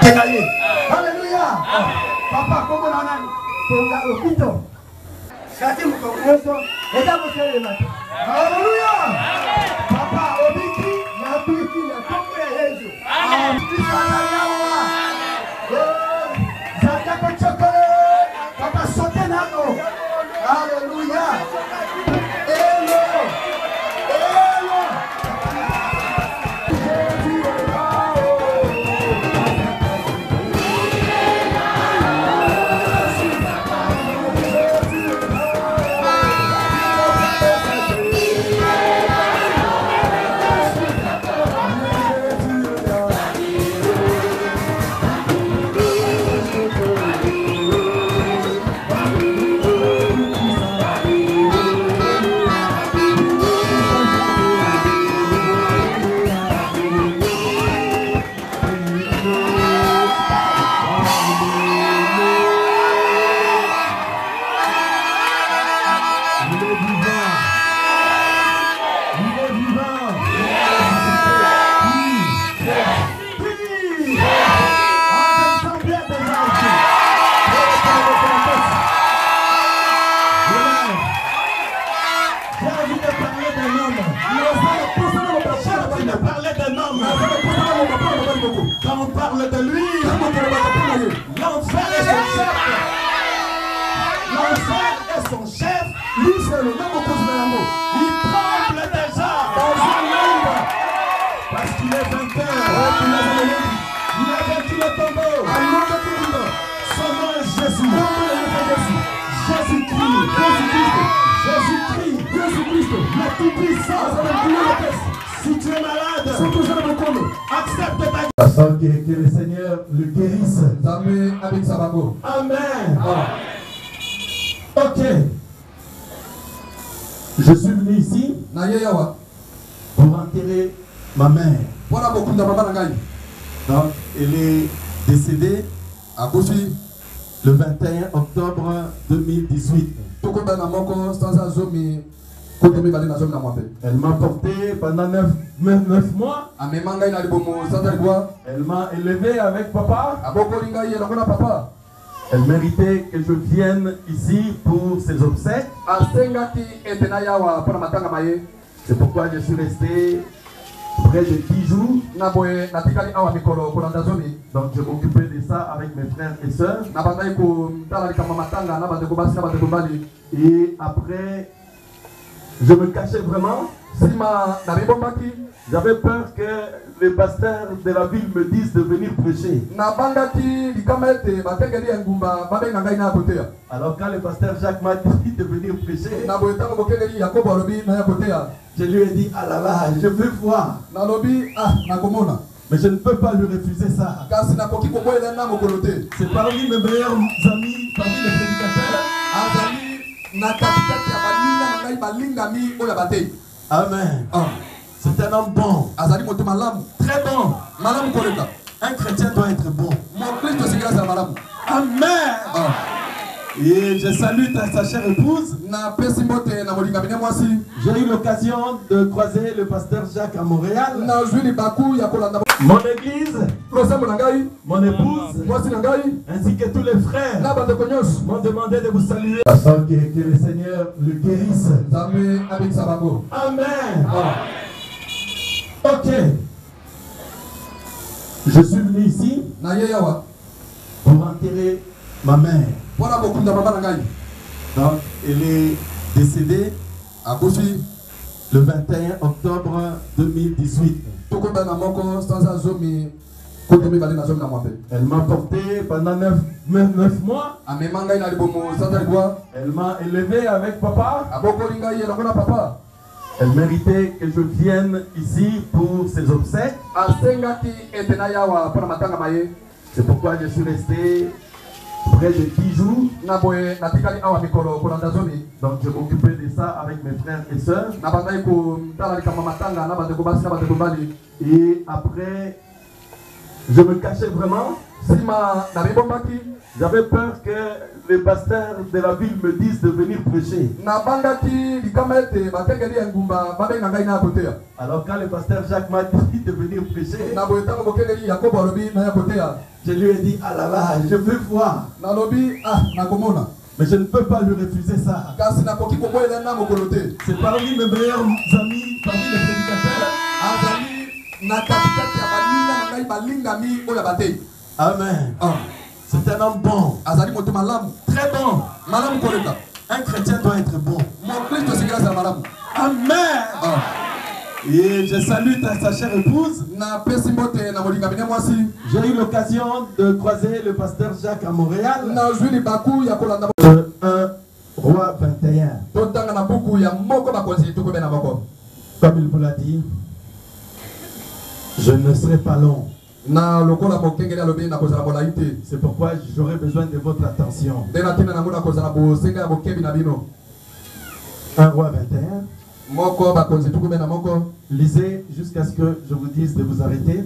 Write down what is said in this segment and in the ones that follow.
Alléluia. Papa, comment on a au Quito. Alléluia. Papa, au Biki, la Biki, la Combé, Jésus. Papa, sautez là. Alléluia. Quand on parle de lui, l'enfer est son chef. L'enfer est son chef. Lui, c'est le nom de l'amour. Il tremble déjà dans un monde parce qu'il est vainqueur. Il a vaincu le tombeau. Son nom est Jésus. Jésus-Christ, le Tout-Puissant. Si tu es malade, accepte ta Afin que le Seigneur le guérisse. Amen. Ok. Je suis venu ici pour enterrer ma mère. Donc, elle est décédée le 21 octobre 2018. Elle m'a porté pendant 9 mois. Elle m'a élevé avec papa. Elle méritait que je vienne ici pour ses obsèques. C'est pourquoi je suis resté près de 10 jours. Donc je m'occupais de ça avec mes frères et sœurs. Et après, je me cachais vraiment. J'avais peur que les pasteurs de la ville me disent de venir prêcher. Alors quand le pasteur Jacques m'a dit de venir prêcher, je lui ai dit, ah là là, je veux voir. Mais je ne peux pas lui refuser ça. C'est parmi mes meilleurs amis, parmi les prédicateurs. Amen. C'est un homme bon. Très bon. Un chrétien doit être bon. Amen. Et je salue sa chère épouse. J'ai eu l'occasion de croiser le pasteur Jacques à Montréal. Mon église, mon épouse, ainsi que tous les frères m'ont demandé de vous saluer. Afin que le Seigneur le guérisse. Amen. Ok. Je suis venu ici pour enterrer ma mère. Donc, elle est décédée le 21 octobre 2018. Elle m'a porté pendant 9 mois. Elle m'a élevé avec papa. Elle méritait que je vienne ici pour ses obsèques. C'est pourquoi je suis resté près de 10 jours. Donc je m'occupais de ça avec mes frères et sœurs. Et après, je me cachais vraiment. J'avais peur que les pasteurs de la ville me disent de venir prêcher. Alors quand le pasteur Jacques m'a dit de venir prêcher, je lui ai dit, ah là là, je veux voir. Mais je ne peux pas lui refuser ça. C'est parmi mes meilleurs amis, parmi les prédicateurs. Amen. C'est un homme bon. Très bon. Un chrétien doit être bon. Amen. Et je salue sa chère épouse. J'ai eu l'occasion de croiser le pasteur Jacques à Montréal. 1 Roi 21. Comme il vous l'a dit, je ne serai pas long. C'est pourquoi j'aurai besoin de votre attention. 1 Roi 21. Lisez jusqu'à ce que je vous dise de vous arrêter.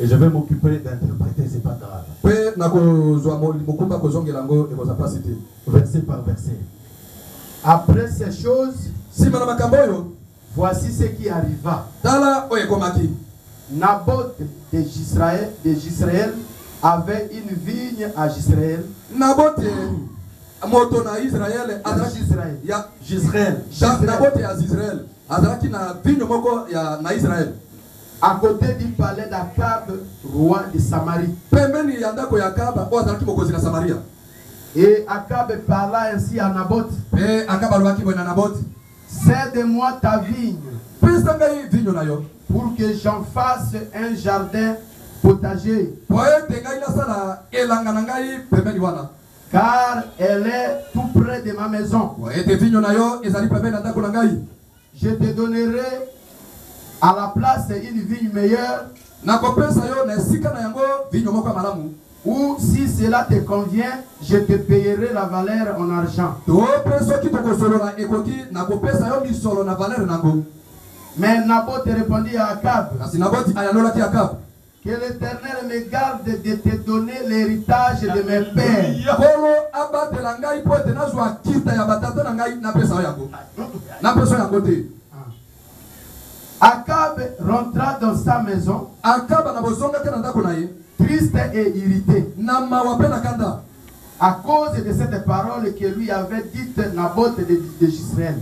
Et je vais m'occuper d'interpréter, c'est pas grave. Verset par verset. Après ces choses, voici ce qui arriva. Naboth de Jisraël avait une vigne à Jisraël. Naboth moto na Israël Jisraël. Naboth ya Israël. Azaki na vigne moko ya na Israël. À côté du palais d'Akab, roi de Samarie. Pembeni ya ndako ya Akab, azaki mokozi na Samaria. Et Akab parla ainsi à Naboth. Et Akab alobaki boy na Naboth. Cède-moi ta vigne. Pour que j'en fasse un jardin potager. Car elle est tout près de ma maison. Je te donnerai à la place une vigne meilleure. Ou si cela te convient, je te payerai la valeur en argent. Mais Naboth répondit à Akab, que l'Éternel me garde de te donner l'héritage de mes pères. Akab rentra dans sa maison, triste et irrité, à cause de cette parole que lui avait dite Naboth de Jisraël.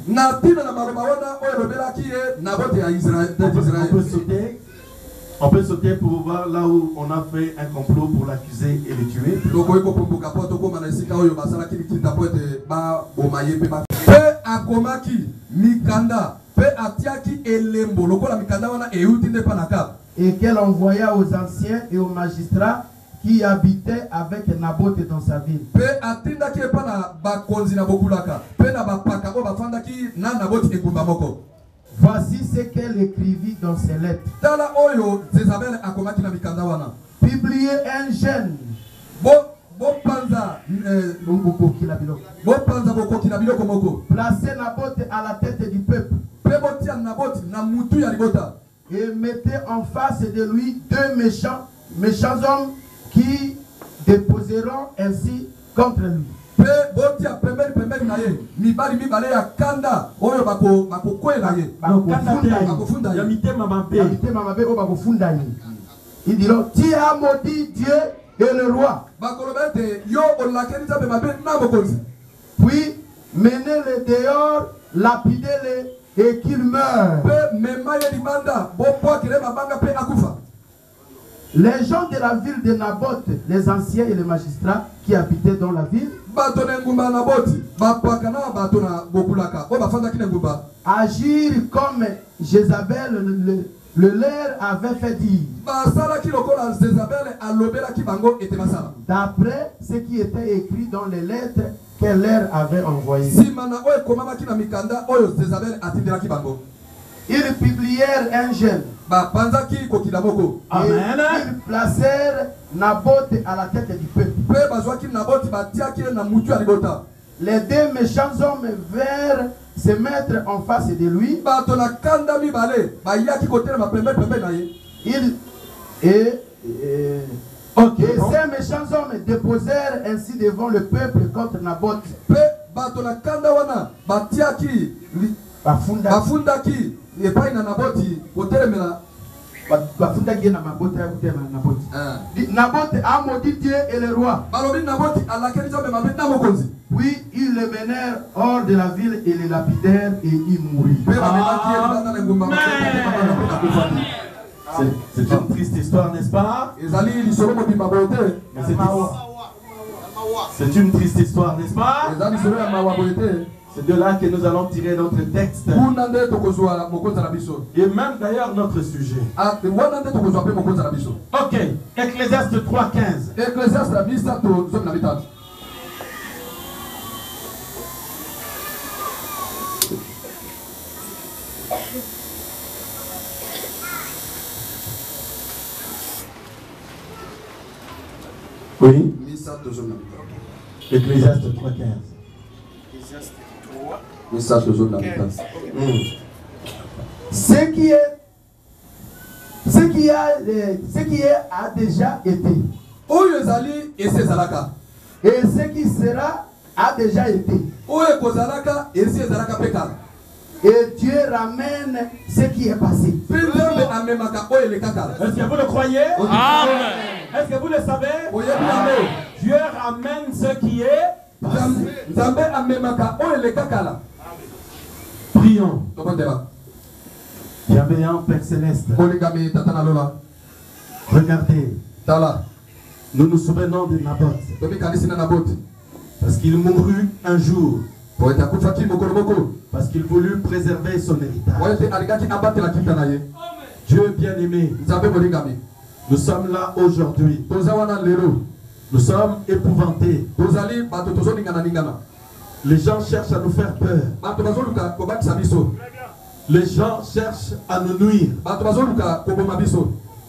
On peut sauter pour voir là où on a fait un complot pour l'accuser et le tuer. Et qu'elle envoya aux anciens et aux magistrats qui habitaient avec Naboth dans sa ville. Voici ce qu'elle écrivit dans ses lettres. Publiez un jeûne. Placez Naboth à la tête du peuple. Et mettez en face de lui deux méchants hommes qui déposeront ainsi contre lui. Ils diront, tu as maudit Dieu et le roi. Puis menez-les dehors, lapidez-les et qu'ils meurent. Les gens de la ville de Naboth, les anciens et les magistrats qui habitaient dans la ville, agirent comme Jézabel le leur avait fait dire. D'après ce qui était écrit dans les lettres qu'elle leur avait envoyées. Ils publièrent un jeûne. Et ils placèrent Naboth à la tête du peuple. Les deux méchants hommes vinrent se mettre en face de lui. Et Ok. Et ces méchants hommes déposèrent ainsi devant le peuple contre Naboth. Bafundaki epai na Naboti otelemela bafundaki na mabota ya kutema Naboth. Naboth a maudit Dieu et le roi. Balobi Naboti alakeli nzambe mabe na mokonzi. Puis ils le menèrent hors de la ville et le lapidèrent et il mourut. C'est une triste histoire, n'est-ce pas? C'est une triste histoire, n'est-ce pas? C'est de là que nous allons tirer notre texte. Et même d'ailleurs notre sujet. Ok, Ecclésiaste 3:15. Oui. Ecclésiaste 3:15. Ce qui a déjà été. Et ce qui sera a déjà été. Et Dieu ramène ce qui est passé. Est-ce que vous le croyez? Amen. Est-ce que vous le savez? Dieu ramène ce qui est passé. Prions. Bienveillant Père Céleste. Regardez. Nous nous souvenons de Naboth. Parce qu'il mourut un jour. Parce qu'il voulut préserver son héritage. Dieu bien-aimé, nous sommes là aujourd'hui. Nous sommes épouvantés. Les gens cherchent à nous faire peur. Les gens cherchent à nous nuire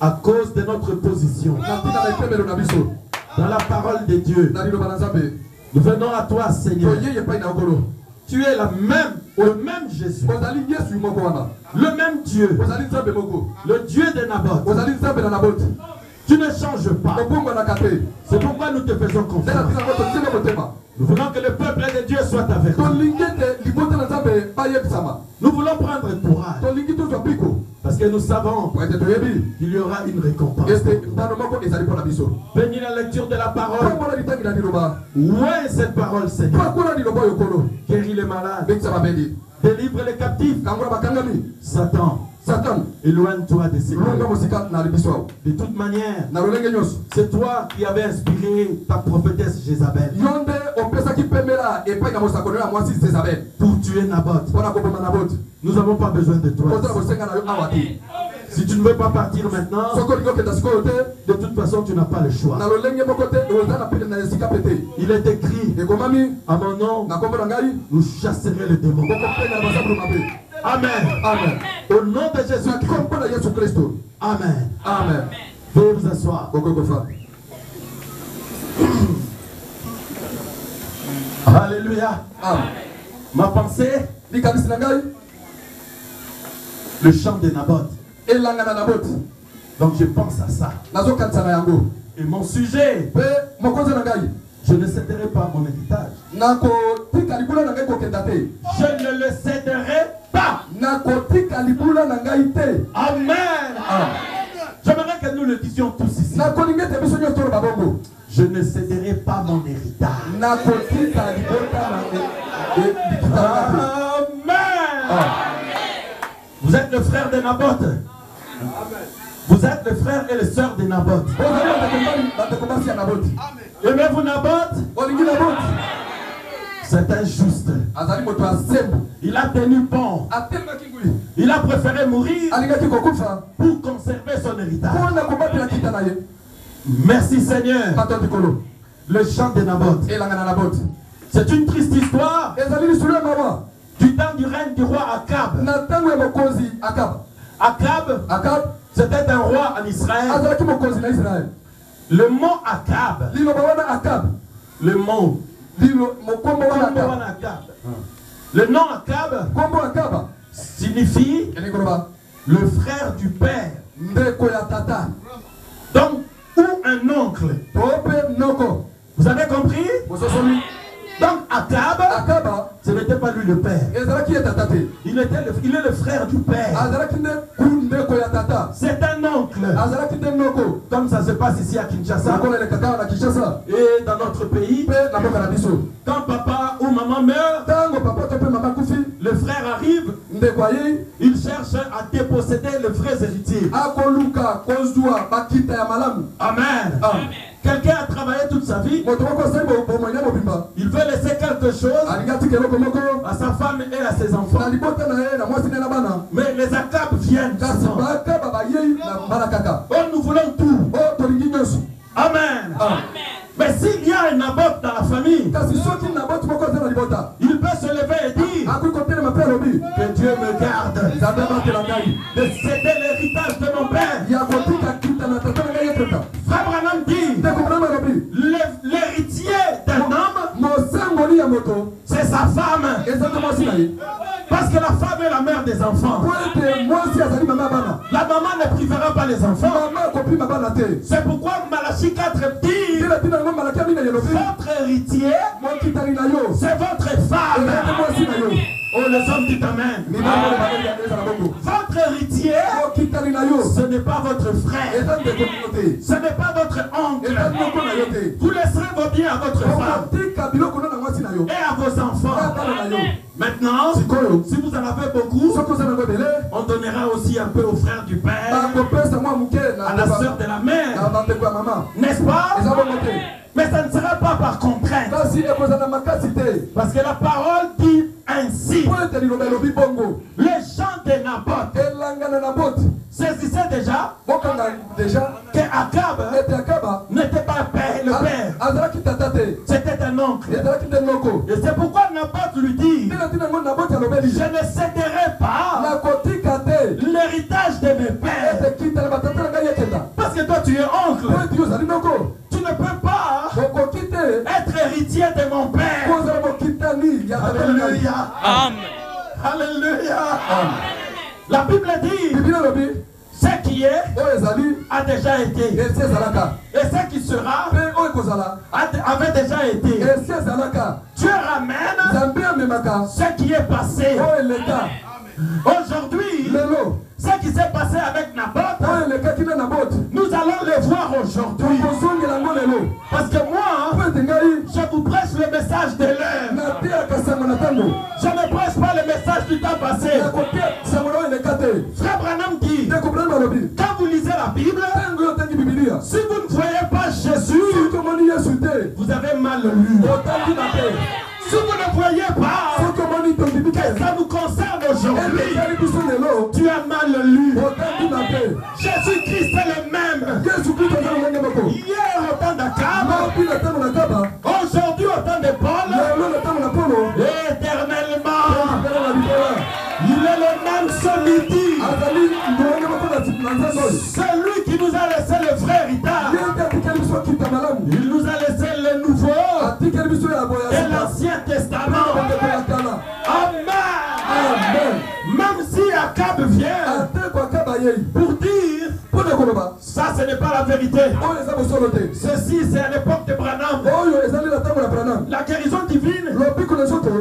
à cause de notre position dans la parole de Dieu. Nous venons à toi, Seigneur. Tu es le même Jésus, le même Dieu, le Dieu de Naboth. Tu ne changes pas. C'est pourquoi nous te faisons confiance. Nous voulons que le peuple de Dieu soit averti. Nous voulons prendre courage. Parce que nous savons qu'il y aura une récompense. Bénis la lecture de la parole. Où est cette parole, Seigneur? Guéris les malades. Délivre les captifs. Satan, éloigne-toi de ces choses. De toute manière, c'est toi qui avais inspiré ta prophétesse Jézabel pour tuer Naboth. Nous n'avons pas besoin de toi. Si tu ne veux pas partir maintenant, de toute façon tu n'as pas le choix. Il est écrit, à mon nom, nous chasserons les démons. Amen. Amen. Au nom de Jésus-Christ. Amen. Amen. Veuillez vous asseoir. Alléluia. Amen. Ma pensée, le chant de Naboth. Donc je pense à ça. Et mon sujet, je ne céderai pas mon héritage. Je ne le céderai pas. Amen. J'aimerais que nous le disions tous ici. Je ne céderai pas mon héritage. Amen. Vous êtes le frère de Naboth. Vous êtes le frère et les sœurs de Naboth. Aimez-vous Naboth? C'est injuste. Il a tenu bon. Il a préféré mourir pour conserver son héritage. Merci Seigneur. Le chant de Naboth. C'est une triste histoire du temps du règne du roi Akab. Akab, c'était un roi en Israël. Le mot Akab, le mot, le nom Akab signifie le frère du père. Donc, ou un oncle. Vous avez compris? Donc Akab, ce n'était pas lui le père. Il est le frère du père. C'est un oncle. Comme ça se passe ici à Kinshasa. Et dans notre pays, quand papa ou maman meurt, le frère arrive, il cherche à déposséder les vrais héritiers. Amen. Quelqu'un a travaillé toute sa vie. Il veut laisser quelque chose à sa femme et à ses enfants. Mais les Akab viennent. Oh, nous voulons tout. Amen. Mais s'il y a un Naboth dans la famille, il peut se lever et dire que Dieu me garde de céder l'héritage de mon père. Frère Branham dit, l'héritier d'un homme, c'est sa femme. Parce que la femme est la mère des enfants. La maman ne privera pas les enfants. C'est pourquoi Malachie 4 dit, votre héritier, c'est votre femme. Oh, les hommes disent amen. Votre héritier, ce n'est pas votre frère. Ce n'est pas votre oncle. Vous laisserez vos biens à votre femme et à vos enfants. Maintenant, si vous en avez beaucoup, on donnera aussi un peu au frère du père, à la soeur de la mère. N'est-ce pas? Mais ça ne sera pas par contrainte. Parce que la parole dit ainsi. Les gens de Naboth saisissaient déjà que Akab n'était pas le père. C'était un oncle. Et c'est pourquoi Naboth lui dit, je ne céderai pas l'héritage de mes pères. Parce que toi tu es oncle. Tu ne peux pas être héritier de mon père. Alléluia. Amen. Alléluia. La Bible dit, ce qui est a déjà été. Et ce qui sera avait déjà été. Dieu ramène ce qui est passé. Aujourd'hui, ce qui s'est passé avec Naboth, nous allons le voir aujourd'hui. Parce que moi, je vous prêche le message de l'heure. Je ne prêche pas le message du temps passé. Frère Branham dit, quand vous lisez la Bible, si vous ne voyez pas Jésus, vous avez mal lu. Si vous ne voyez pas que ça nous concerne aujourd'hui, tu as mal lu. Jésus-Christ est le même. Hier au temps d'Akab, aujourd'hui au temps de Paul, éternellement. Il est le même ce midi. Celui qui nous a laissé le vrai héritage. Il nous a laissé le nouveau et l'ancien testament. Amen. Même si Akab vient pour dire, ça ce n'est pas la vérité. Ceci c'est à l'époque de Branham. La guérison divine,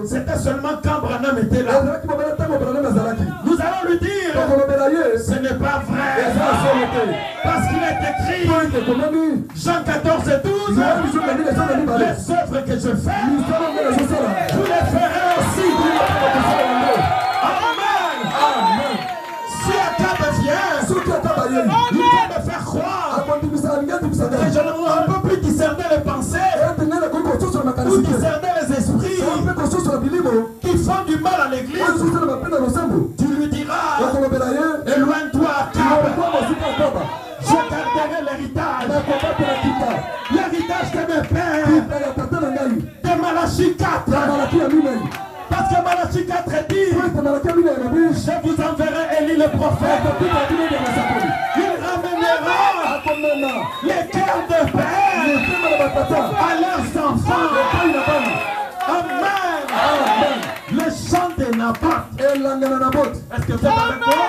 c'était seulement quand Branham était là. Nous allons lui dire, ce n'est pas vrai. Parce qu'il est écrit, Jean 14 et 12, les œuvres que je fais, vous les ferez aussi. Amen. Si Akab vient, il va me faire croire que je ne peux plus discerner les pensées ou discerner les esprits qui font du mal à l'église. Tu lui diras, éloigne-toi Akab. Je garderai l'héritage. L'héritage de mes pères. De Malachie 4. Parce que Malachie 4 dit, je vous enverrai Élie le prophète. Il ramènera les cœurs de père à leurs enfants. Amen. Le chant de Naboth. Est-ce que vous êtes avec moi?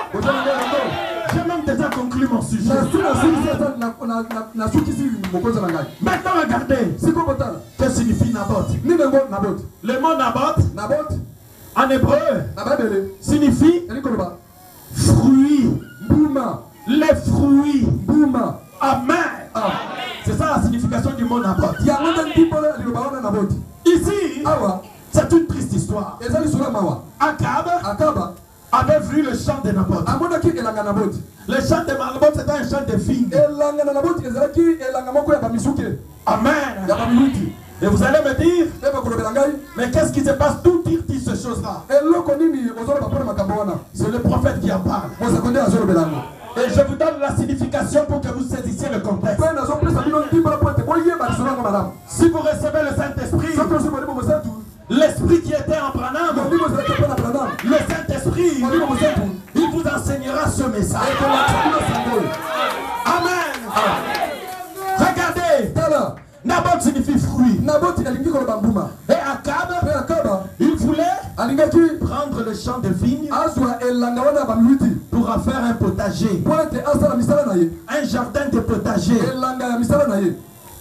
Je m'aime déjà conclu mon sujet. Maintenant, regardez. Que signifie Naboth? Le mot Naboth, en hébreu, signifie fruit. Les fruits. Amen. C'est ça la signification du mot Naboth. Ici, c'est une triste histoire. Akab avait vu le champ de Naboth. Le champ de Naboth, c'était un champ de figues. Amen. Et vous allez me dire, mais qu'est-ce qui se passe? D'où tire-t-il ces choses-là? C'est le prophète qui en parle. Et je vous donne la signification pour que vous saisissiez le contexte. Si vous recevez le Saint-Esprit, l'Esprit qui était en Branham, le Saint-Esprit, il vous enseignera ce message. Amen. Regardez, Naboth signifie fruit. Et Akab, il voulait prendre le champ de vigne pour en faire un potager. Un jardin de potager.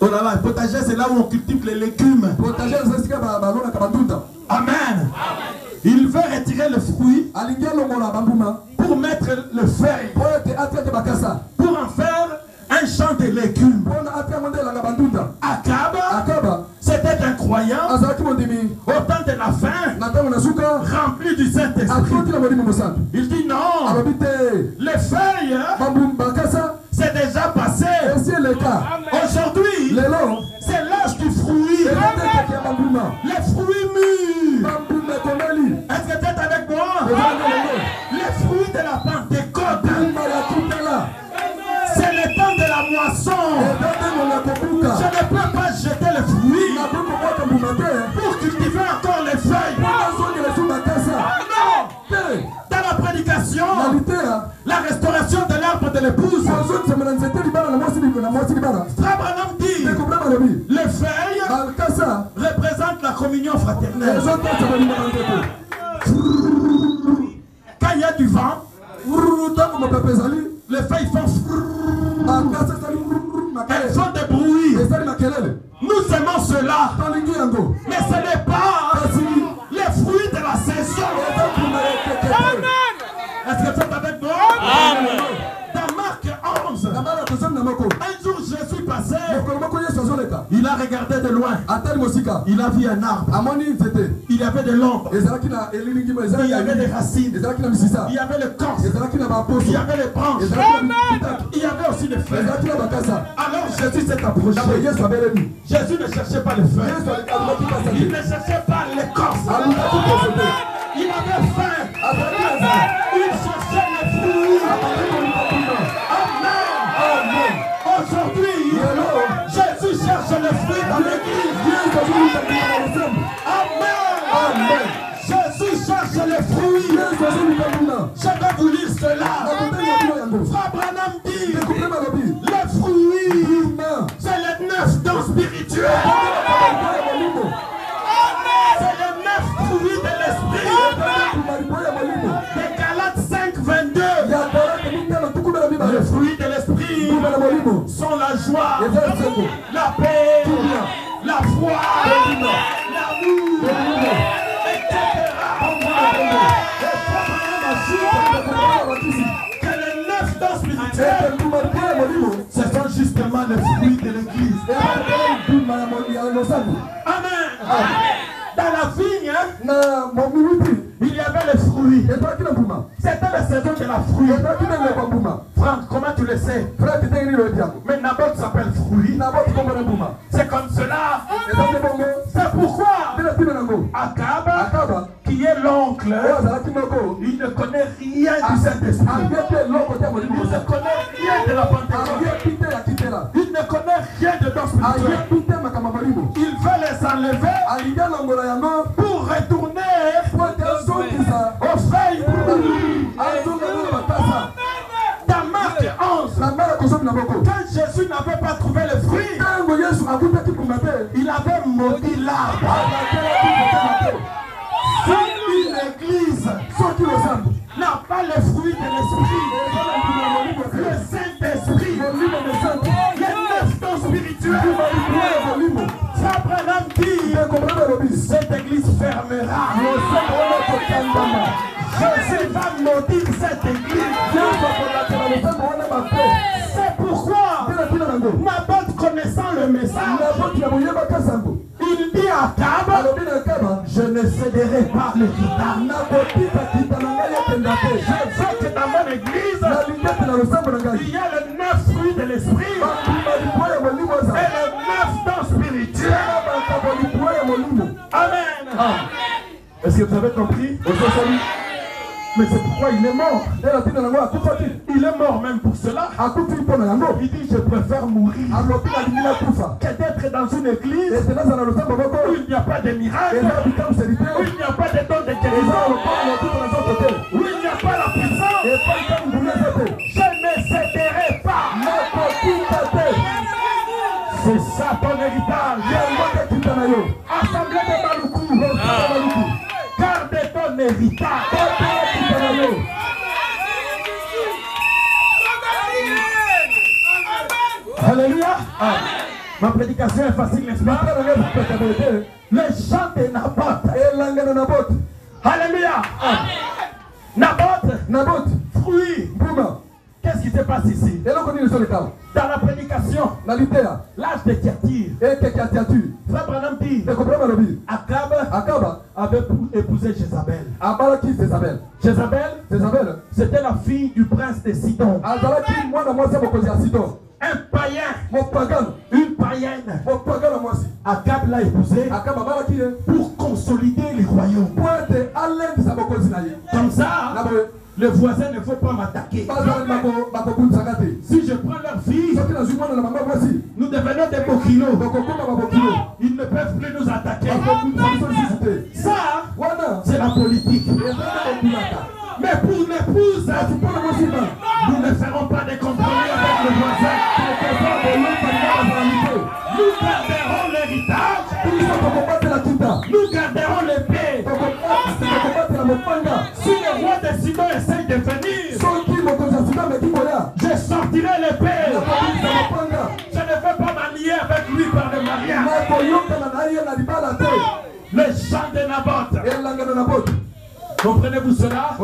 Oh là là, potager, c'est là où on cultive les légumes. Amen. Il veut retirer le fruit pour mettre le feuille, pour en faire un champ de légumes. Akab, c'était un croyant au temps de la fin, rempli du Saint-Esprit. Il dit non, les feuilles, c'est déjà passé. Aujourd'hui, c'est l'âge du fruit. Les fruits mûrs. Est-ce que tu es avec moi? Les fruits de la Pentecôte. C'est le temps de la moisson. Je ne peux pas jeter les fruits pour cultiver encore les feuilles. Non. Dans la prédication, la restauration de l'arbre de l'épouse, Frère Branham dit, les feuilles représentent la communion fraternelle. Quand il y a du vent, les feuilles font elles font des bruits. Nous aimons cela, mais ce n'est pas les fruits de la saison. Est-ce que tu es avec moi? Dans Marc 11, un jour Jésus passait, il a regardé de loin, il a vu un arbre, il y avait de l'ombre, il y avait des racines, il y avait le corps, il y avait les branches, il y avait aussi des feuilles. Alors Jésus s'est approché. Jésus ne cherchait pas les feuilles, il ne cherchait pas l'écorce, il avait faim, il cherchait les fruits. Amen. Aujourd'hui, Jésus cherche les fruits dans l'église. Amen. Jésus cherche les fruits. Je vais vous lire cela. Frère Branham dit, les fruits, c'est les 9 dons spirituels. C'est les 9 fruits de l'esprit. Des Galates 5, 22. Les fruits de l'esprit sont la joie, la paix, la foi, l'amour, etc. Que les 9 dons spirituels, ce sont justement les fruits de l'église. Amen. Dans la vigne, il y avait les fruits. C'était la saison de la fruit. Franck, comment tu le sais? Mais Naboth s'appelle fruit. C'est comme cela. C'est pourquoi Akab, qui est l'oncle, il ne connaît rien du Saint-Esprit. Il ne connaît rien de la Pentecôte. Il ne connaît rien de dons spirituels. Il veut les enlever pour retourner aux feuilles. Dans Marc 11, quand Jésus n'avait pas trouvé le fruit, il avait maudit l'arbre. Si une église n'a pas les fruits de l'esprit, fermera. Jésus va maudire cette église. C'est pourquoi Naboth, connaissant le message, il dit à Akab, je ne céderai pas l'héritage. Je veux que dans mon église, il y a le 9 fruits de l'esprit et le 9 dons spirituels. Amen. Est-ce que vous avez compris? Mais c'est pourquoi il est mort. Il est mort même pour cela. Il dit, je préfère mourir que d'être dans une église où il n'y a pas de miracle, où il n'y a pas de don de guérison, où il n'y a pas la puissance. Je ne céderai pas. C'est ça ton héritage. Assemblée de Baloukou, garde ton héritage. Alléluia. Ma prédication est facile, n'est-ce pas? Le chant de Naboth. Alléluia. Naboth. Fruit. Qu'est-ce qui se passe ici? Dans la prédication, l'âge de Thyatire, Frère Branham dit, Akab avait épousé Jézabel. Jézabel, c'était la fille du prince de Sidon. Un païen, une païenne. Akab l'a épousé pour consolider les royaumes. Comme ça, les voisins ne faut pas m'attaquer. Si je prends leur fille, nous devenons des bokilos. Ils ne peuvent plus nous attaquer. Ça, c'est la politique. Mais pour l'épouse, nous ne ferons pas de compromis avec le voisin. Nous garderons l'héritage. Nous garderons l'épée. Si le roi de Sidon essaye de venir, je sortirai l'épée. Je ne veux pas m'allier avec lui par le mariage. Le chant de Naboth. Comprenez-vous cela?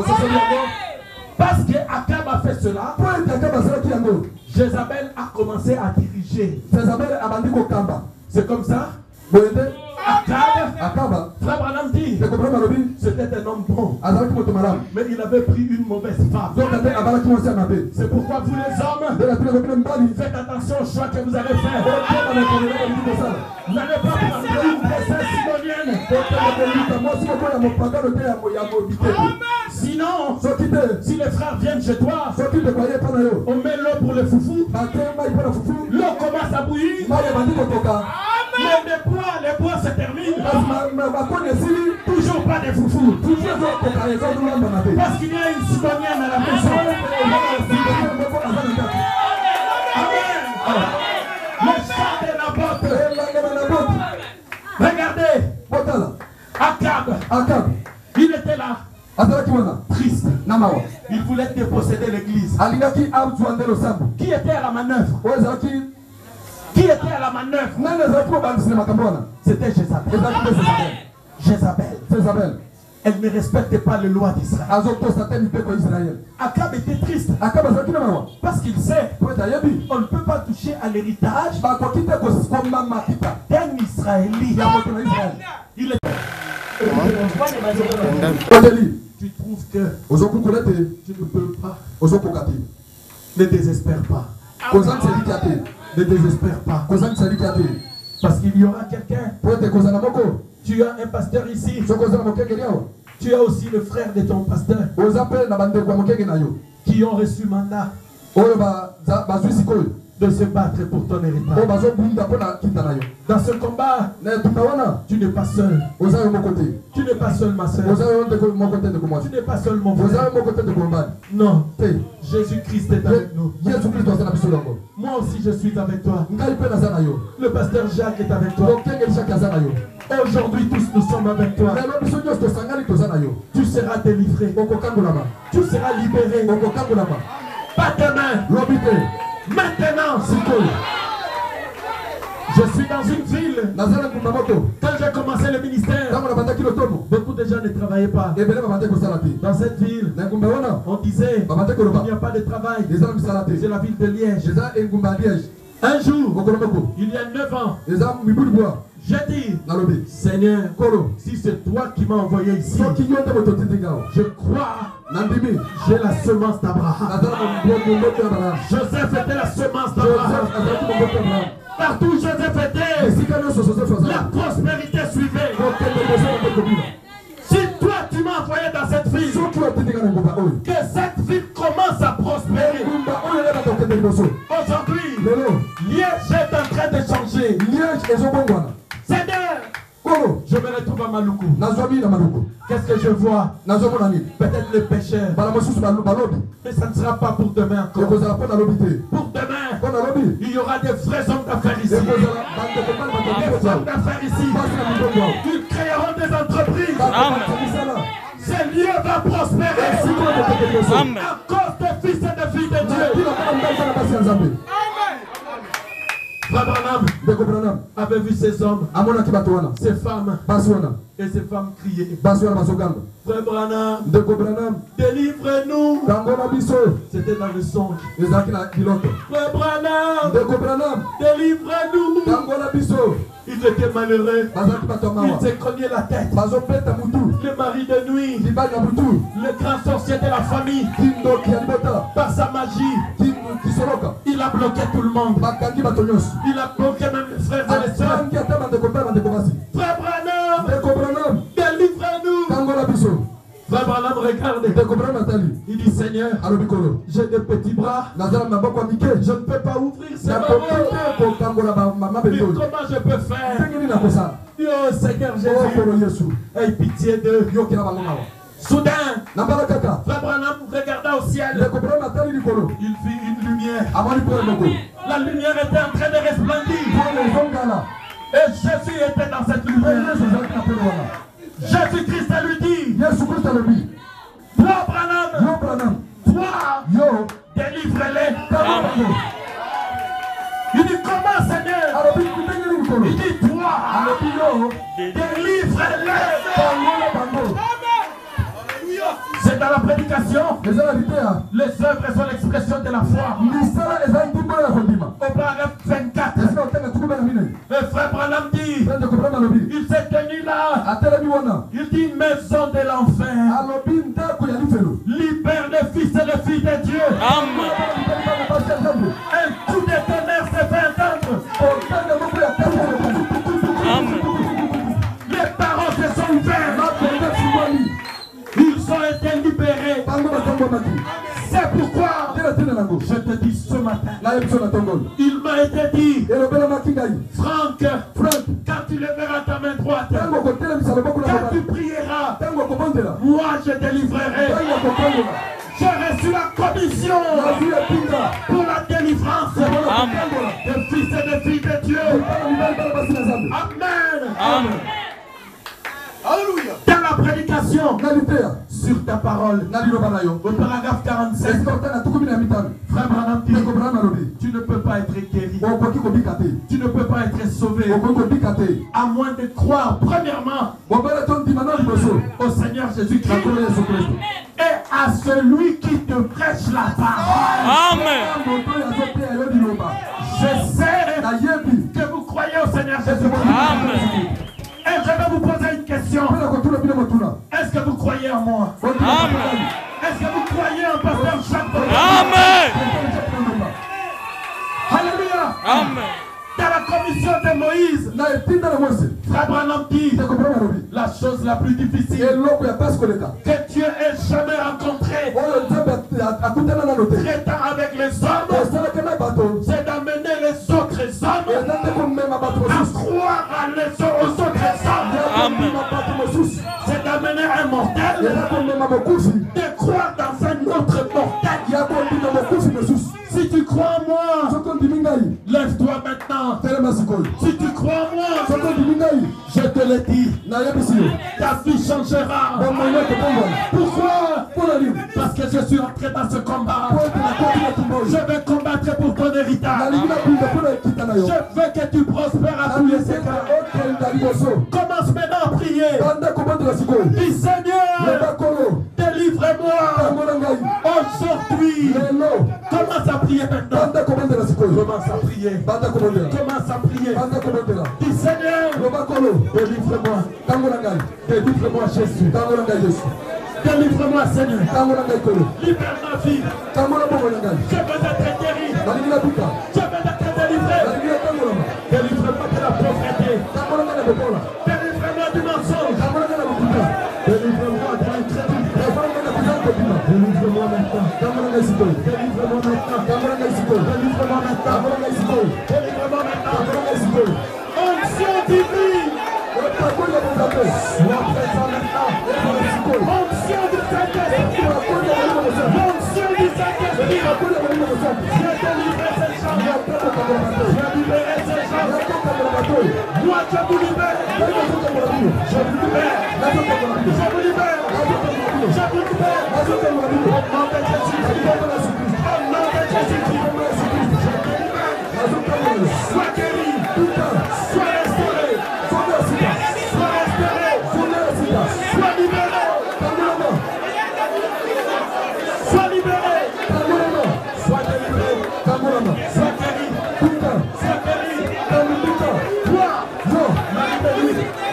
Parce que Akab a fait cela, Jézabel a commencé à diriger. C'est comme ça. Akab, Frère Branham dit, c'était un homme bon, mais il avait pris une mauvaise femme. C'est pourquoi vous les hommes, faites attention au choix que vous allez faire. Vous n'allez pas prendre une princesse sidonienne. Sinon, si les frères viennent chez toi, on met l'eau pour les foufous. L'eau commence à bouillir. Les bois se terminent. Toujours pas de foufou. Parce qu'il y a une sidonienne à la maison. Amen. Le chant de Naboth. Regardez. Akab. Il était là. Triste. Il voulait déposséder l'église. Qui était à la manœuvre? Qui était à la manœuvre? C'était Jézabel. Elle ne respectait pas les lois d'Israël. Akab était triste. Parce qu'il sait on ne peut pas toucher à l'héritage d'un Israélite. Il est... Tu trouves que tu ne peux pas. Ne désespère pas. Ne désespère pas. Parce qu'il y aura quelqu'un. Tu as un pasteur ici. Tu as aussi le frère de ton pasteur qui ont reçu mandat de se battre pour ton héritage. Dans ce combat, tu n'es pas seul. Tu n'es pas seul, ma soeur. Tu n'es pas seul, mon frère. Non. Jésus-Christ est avec nous. Moi aussi, je suis avec toi. Le pasteur Jacques est avec toi. Aujourd'hui, tous nous sommes avec toi. Tu seras délivré. Tu seras libéré. Pas tes mains. Maintenant, je suis dans une ville. Quand j'ai commencé le ministère, Beaucoup de gens ne travaillaient pas. Dans cette ville, on disait il n'y a pas de travail. C'est la ville de Liège. Un jour, il y a 9 ans, j'ai dit, Seigneur, si c'est toi qui m'as envoyé ici, je crois, j'ai la semence d'Abraham. Joseph était la semence d'Abraham. Partout où Joseph était, la prospérité suivait. Si toi tu m'as envoyé dans cette ville, que cette ville commence à prospérer. Aujourd'hui, Liège est en train de changer. Seigneur, je me retrouve à Maluku. Qu'est-ce que je vois? Peut-être les pécheurs. Mais ça ne sera pas pour demain encore. Pour demain, il y aura des vrais hommes d'affaires ici. Des femmes d'affaires ici. Ils créeront des entreprises. Ce lieu va prospérer. À cause des fils et des filles de Dieu. Frère Branham avait vu ces hommes, ces femmes, et ces femmes crier. Frère Branham, délivre-nous. C'était dans le songe. Frère Branham, délivre-nous. Ils étaient malheureux. Ils se cognaient la tête. Le mari de nuit, le grand sorcier de la famille, par sa magie, il a bloqué tout le monde. Il a bloqué même les frères et les sœurs. Frère Branham, délivre-nous. Frère Branham regarde. Il dit, Seigneur, j'ai des petits bras. Je ne peux pas ouvrir ces bras. Mais comment je peux faire? Oh Seigneur Jésus, aie pitié d'eux. Soudain, Frère Branham regarda au ciel. Il vit une lumière. La lumière était en train de resplendir. Et Jésus était dans cette lumière. Jésus-Christ lui dit, toi Branham, toi, délivre-les. Il dit, comment Seigneur? Il dit, toi, délivre-les. C'est dans la prédication. Les œuvres sont l'expression de la foi. Au paragraphe 24. Le frère Branham dit, il s'est tenu là. Il dit, maison de l'enfer, libère les fils et les filles de Dieu. Un coup de tonnerre s'est fait entendre. Les paroles se sont ouvertes. Ils ont été libérés. C'est pourquoi je te dis ce matin, il m'a été dit, Franck, quand tu lèveras ta main droite, quand tu prieras, moi je délivrerai. J'ai reçu la commission pour la délivrance des fils et des filles de Dieu. Amen. Alléluia. Dans la prédication sur ta parole, au paragraphe 47, Frère Branham dit, tu ne peux pas être guéri, tu ne peux pas être sauvé, à moins de croire premièrement au Seigneur Jésus-Christ et à celui qui te prêche la parole. Amen. Je sais que vous croyez au Seigneur Jésus-Christ. Amen. Et je vais vous poser une question. Est-ce que vous croyez en moi? Amen. Est-ce que vous croyez en pasteur Jacques? Amen. Alléluia. Amen. Dans la commission de Moïse, Frère Branham dit, la chose la plus difficile que Dieu ait jamais rencontrée, traitant avec les hommes, c'est d'amener les autres hommes à croire aux autres hommes. C'est d'amener un mortel de croire dans un autre mortel. Si tu crois en moi, lève-toi maintenant. Si tu crois en moi, je te le dis, ta vie changera. Pourquoi? Parce que je suis entré dans ce combat. Je vais combattre pour ton héritage. Je veux que tu prospères à tous les égards. Commence maintenant à prier. prier. Dis Seigneur, délivre-moi. Aujourd'hui, commence à prier maintenant. Commence à prier. Commence à prier. Dis Seigneur, délivre-moi. Délivre-moi Jésus. Délivre-moi Seigneur. Libère ma vie. Je veux être guéri. Je veux être délivré. Délivre-moi de la pauvreté. Délivre-moi du mensonge. Délivre-moi de l'incrédulité. Délivre-moi maintenant. Délivre-moi maintenant. Délivre-moi maintenant. Délivre-moi maintenant. Onction divine. Sois présent maintenant. Onction du Saint-Esprit. Onction du Saint-Esprit. Viens délivrer ces gens. Viens libérer ces gens. Moi je vous libère. Je vous libère. Je vous libère. Je vous libère. Au nom de Jésus-Christ. Au nom de Jésus-Christ. Je te libère. Sois guéri. Sois restauré. Sois restauré. Sois libéré. Sois libéré. Sois délivré. Sois guéri. Sois guéri.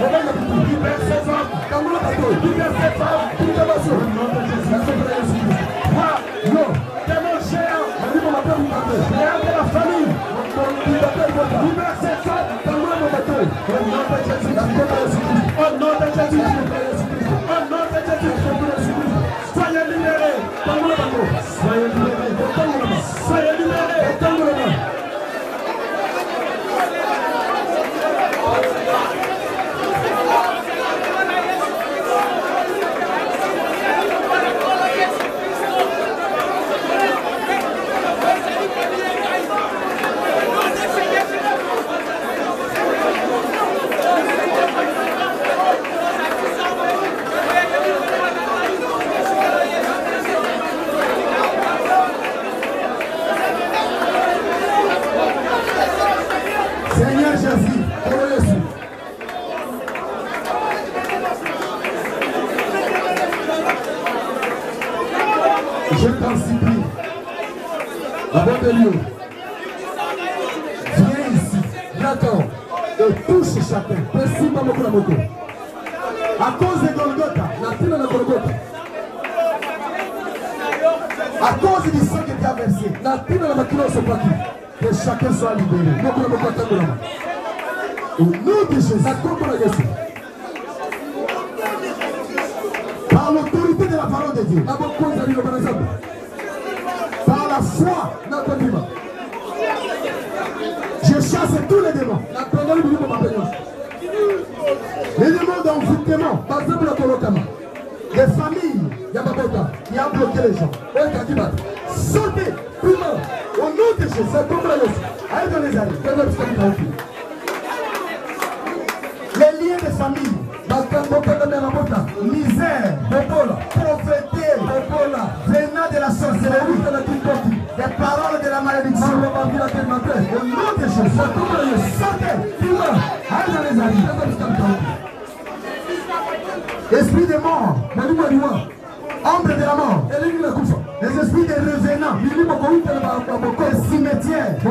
Toi, libère ces hommes. Libère ces femmes. Au nom de Jésus-Christ. Toi, démon géant. Géant de la famille. Libère ces femmes. Au nom de Jésus-Christ. Au nom de Jésus-Christ. Au nom de Jésus-Christ. Soyez libérés. Soyez libérés. Soyez libérés. Seigneur Jésus, je t'en supplie, avant de Dieu, viens ici, d'accord, et touche chacun. À cause de Golgotha, à cause du sang que tu as versé, que chacun soit libéré. Au nom de Jésus, par l'autorité de la parole de Dieu, par la foi, je chasse tous les démons. Les démons d'envoûtement, les familles qui ont bloqué les gens. Sautez, au nom de Jésus, allez dans les allées. Les liens de famille, misère, pauvreté, venant de la sorcellerie, des paroles de la malédiction. Au nom de Jésus, sortez, allez dans les allées. Esprit de mort, ombre de la mort, les esprits des revenants, des cimetières, au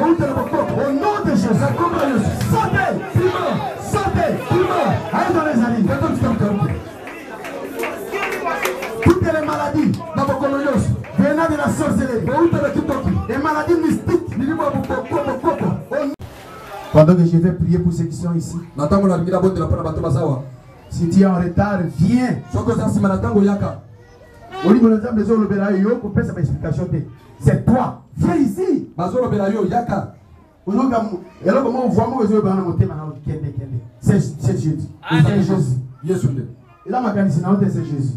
nom de Jésus, sortez, allez dans les allées. Toutes les maladies, venant de la sorcellerie, des maladies mystiques. Pendant que je vais prier pour ceux qui sont ici, si tu es en retard, viens. C'est toi. Viens ici. C'est Jésus. C'est Jésus. Et là, c'est Jésus.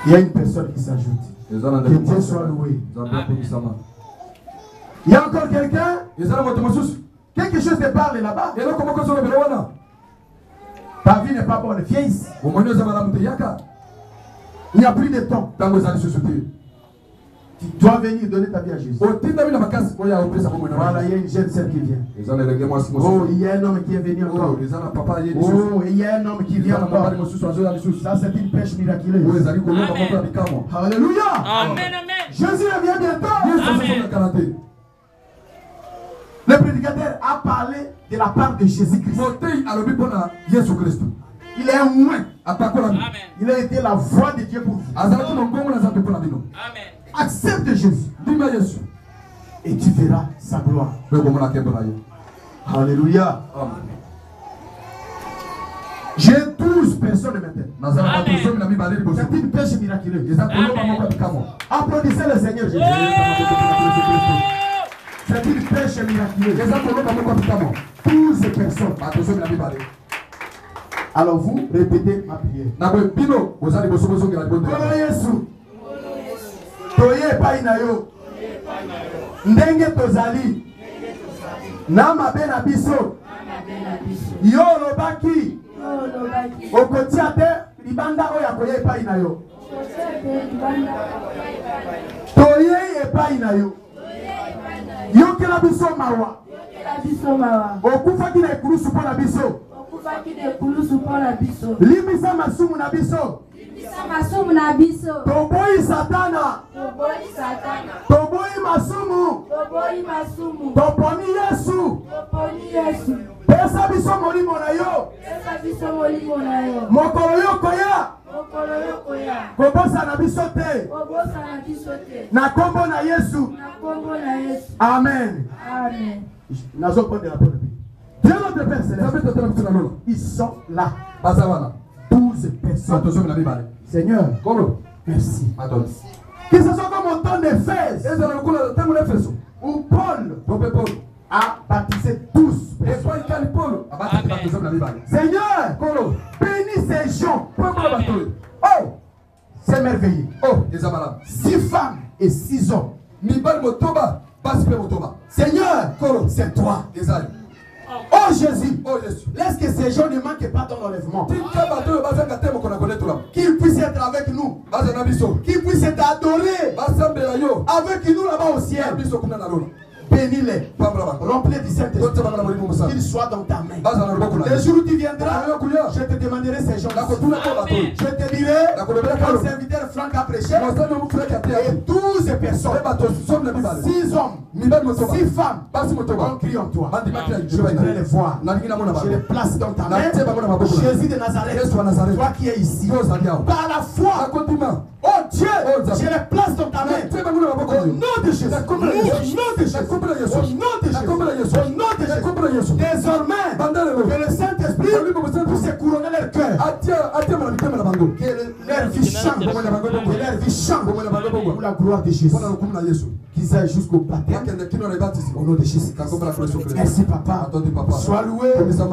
Il y a une personne qui s'ajoute. Que Dieu soit loué. Il y a encore quelqu'un? Quelque chose te parle là-bas. Ta vie n'est pas bonne. Viens ici. Il n'y a plus de temps. Tu dois venir donner ta vie à Jésus. Voilà, il y a une jeune sœur qui vient. Oh, il y a un homme qui est venu encore. Oh, il y a un homme qui vient encore. Ça, c'est une pêche miraculeuse. Alléluia. Amen. Jésus revient bientôt. Le prédicateur a parlé de la part de Jésus-Christ. Il est un moins. Il a été la voix de Dieu pour vous. Amen. Accepte Jésus. Et tu verras sa gloire. Alléluia. J'ai 12 personnes maintenant. C'est une pêche miraculeuse. Applaudissez le Seigneur Jésus. C'est une pêche miraculeuse. 12 personnes. Alors vous répétez ma prière. Toye pa inayo. Ndenge tozali. Na mabe na biso. Yo lobaki. Okotia te libanda oya koye pa inayo. Toye epa inayo. Yo kela biso mawa. Okufaki na ekulusu po na biso. Limisa masumu na biso. Toboyi satana. Toboyi masumu. Toponi Yesu. Pesa biso molimo na yo. Mokolo yo koya. Kobosa na biso te. Na kombo na Yesu. Amen. Nazo prendre la parole. Dieu notre Père Céleste, ils sont là. 12 personnes. Seigneur, merci. Que ce soit comme au temps d'Éphèse, où Paul a baptisé 12 personnes. Seigneur, bénis ces gens. Oh, c'est merveilleux. 6 femmes et 6 hommes. Seigneur, c'est toi. Oh Jésus, laisse que ces gens ne manquent pas ton enlèvement. Qu'ils puissent être avec nous. Qu'ils puissent être adorés avec nous là-bas au ciel. Bénis-les. Remplis du Saint-Esprit. Qu'ils soient dans ta main. Le jour où tu viendras, je te demanderai ces gens. Je te dirai, comme serviteur Franck a prêché, et 12 personnes, 6 hommes, 6 femmes, ont crié en toi. Je voudrais les voir. Je les place dans ta main. Jésus de Nazareth, toi qui es ici, par la foi, oh Dieu, je les place dans ta main. Au nom de Jésus. Au nom de Jésus. Au nom de Jésus. Au nom de Jésus. Désormais, que le Saint-Esprit puisse couronner leur cœur. Que leur vie chante. Que leur vie chante pour la gloire de Jésus. Qu'ils aillent jusqu'au baptême. Au nom de Jésus. Merci Papa. Sois loué.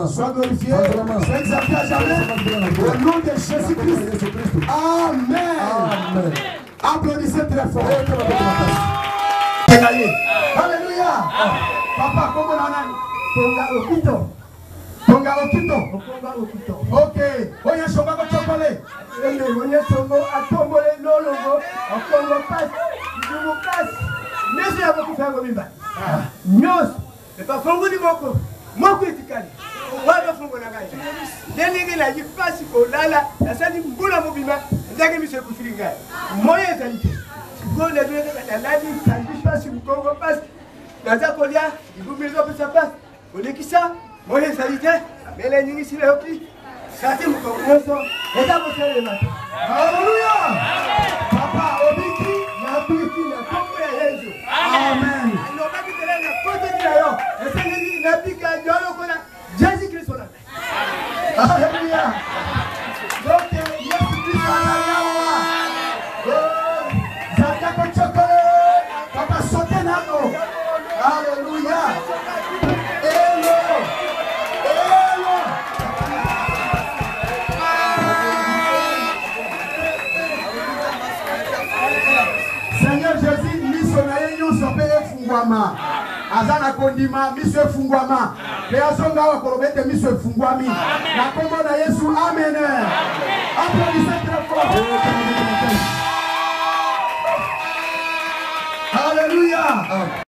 Sois glorifié. Sois exalté à jamais. Au nom de Jésus-Christ. Amen. Applaudissez très fort. Alléluia. Papa, comment on a Tonga Okito. Ok. Oye, Shonga Chocolate. Oye, Shongo, Atombole, Nologo, Okongo Pass, Dumo Pass. Nesi ya beaucoup faire Gomimba. Nyos. C'est pas Fongo ni Moko. Moko etikali. Wala Fongo na ngai. Denenge na yipasi ko lala, asali mbula mobima, ndage mise kufiringa. Moye ezalite. Go le dwe na lali, sali pasi Kongo Pass. Naza kolia, ibumizo pesa pass. Olekisa, moye ezalite. Mele nyingi sile yoki. Sati mkongoso. Eza bosele mata. Alléluia. Papa obiki, na biki na kombo ya Yesu. Amen. Alobaki tele na kote ni yo. Esengeli na bika jolo kona Jésus Christ ona. Alléluia. Donc Yesu Christ ana yawa. Zaka ko chokole. Papa sote nako. Alléluia. Seigneur Jésus, miso na ye nyonso pe efungwama. Azana kondima miso efungwama. Pe azonga wa kolobete miso efungwami. Na kombo na Yesu, amen. Applaudissez très fort. Alléluia.